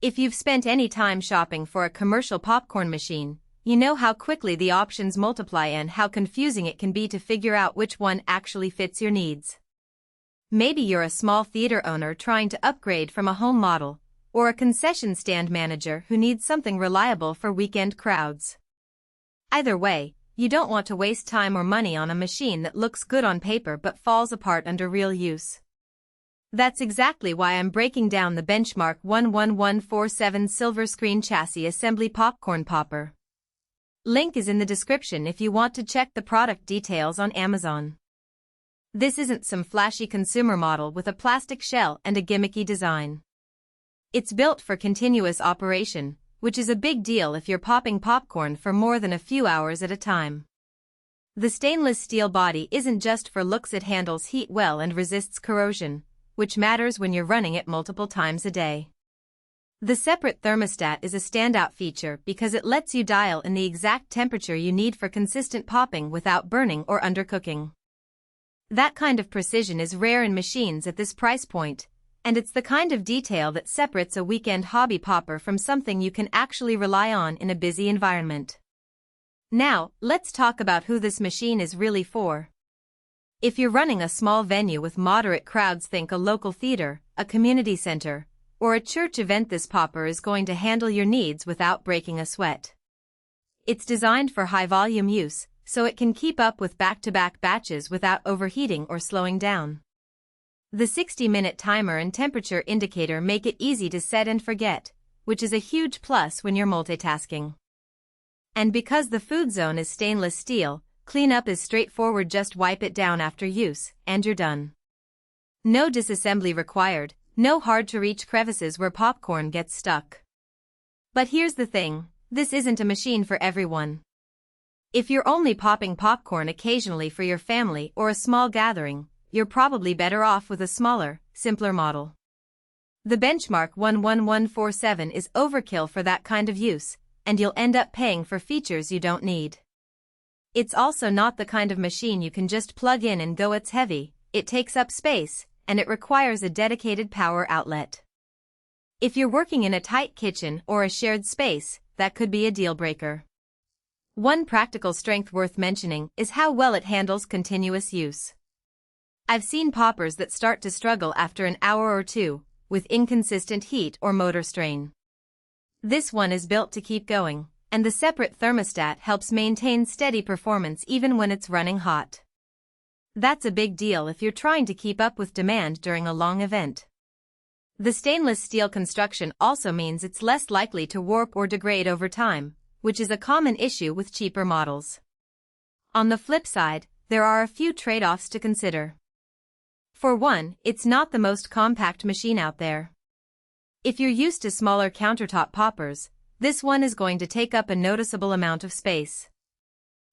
If you've spent any time shopping for a commercial popcorn machine, you know how quickly the options multiply and how confusing it can be to figure out which one actually fits your needs. Maybe you're a small theater owner trying to upgrade from a home model, or a concession stand manager who needs something reliable for weekend crowds. Either way, you don't want to waste time or money on a machine that looks good on paper but falls apart under real use. That's exactly why I'm breaking down the Benchmark 11147 Silver Screen Chassis Assembly Popcorn Popper. Link is in the description if you want to check the product details on Amazon. This isn't some flashy consumer model with a plastic shell and a gimmicky design. It's built for continuous operation, which is a big deal if you're popping popcorn for more than a few hours at a time. The stainless steel body isn't just for looks, it handles heat well and resists corrosion, which matters when you're running it multiple times a day. The separate thermostat is a standout feature because it lets you dial in the exact temperature you need for consistent popping without burning or undercooking. That kind of precision is rare in machines at this price point, and it's the kind of detail that separates a weekend hobby popper from something you can actually rely on in a busy environment. Now, let's talk about who this machine is really for. If you're running a small venue with moderate crowds, think a local theater, a community center, or a church event, this popper is going to handle your needs without breaking a sweat. It's designed for high-volume use, so it can keep up with back-to-back batches without overheating or slowing down. The 60-minute timer and temperature indicator make it easy to set and forget, which is a huge plus when you're multitasking. And because the food zone is stainless steel, cleanup is straightforward. Just wipe it down after use, and you're done. No disassembly required, no hard-to-reach crevices where popcorn gets stuck. But here's the thing, this isn't a machine for everyone. If you're only popping popcorn occasionally for your family or a small gathering, you're probably better off with a smaller, simpler model. The Benchmark 11147 is overkill for that kind of use, and you'll end up paying for features you don't need. It's also not the kind of machine you can just plug in and go. It's heavy, it takes up space, and it requires a dedicated power outlet. If you're working in a tight kitchen or a shared space, that could be a deal breaker. One practical strength worth mentioning is how well it handles continuous use. I've seen poppers that start to struggle after an hour or two, with inconsistent heat or motor strain. This one is built to keep going, and the separate thermostat helps maintain steady performance even when it's running hot. That's a big deal if you're trying to keep up with demand during a long event. The stainless steel construction also means it's less likely to warp or degrade over time, which is a common issue with cheaper models. On the flip side, there are a few trade-offs to consider. For one, it's not the most compact machine out there. If you're used to smaller countertop poppers, this one is going to take up a noticeable amount of space.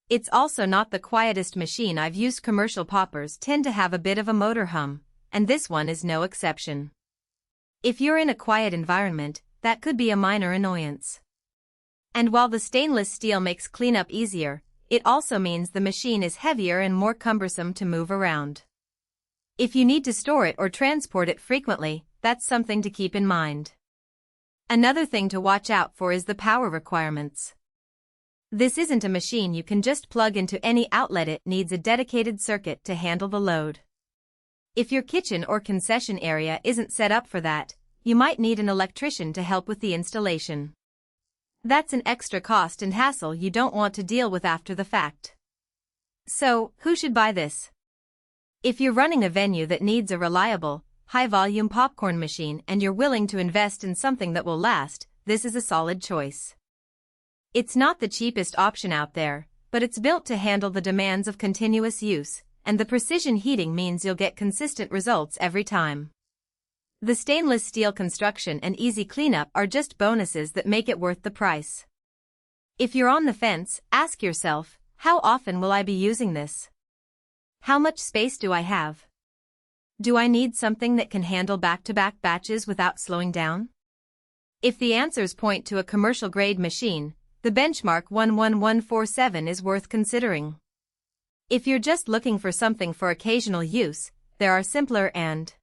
It's also not the quietest machine. I've used commercial poppers tend to have a bit of a motor hum, and this one is no exception. If you're in a quiet environment, that could be a minor annoyance. And while the stainless steel makes cleanup easier, it also means the machine is heavier and more cumbersome to move around. If you need to store it or transport it frequently, that's something to keep in mind. Another thing to watch out for is the power requirements. This isn't a machine you can just plug into any outlet. It needs a dedicated circuit to handle the load. If your kitchen or concession area isn't set up for that, you might need an electrician to help with the installation. That's an extra cost and hassle you don't want to deal with after the fact. So, who should buy this? If you're running a venue that needs a reliable, high-volume popcorn machine and you're willing to invest in something that will last, this is a solid choice. It's not the cheapest option out there, but it's built to handle the demands of continuous use, and the precision heating means you'll get consistent results every time. The stainless steel construction and easy cleanup are just bonuses that make it worth the price. If you're on the fence, ask yourself, how often will I be using this? How much space do I have? Do I need something that can handle back-to-back batches without slowing down? If the answers point to a commercial-grade machine, the Benchmark 11147 is worth considering. If you're just looking for something for occasional use, there are simpler and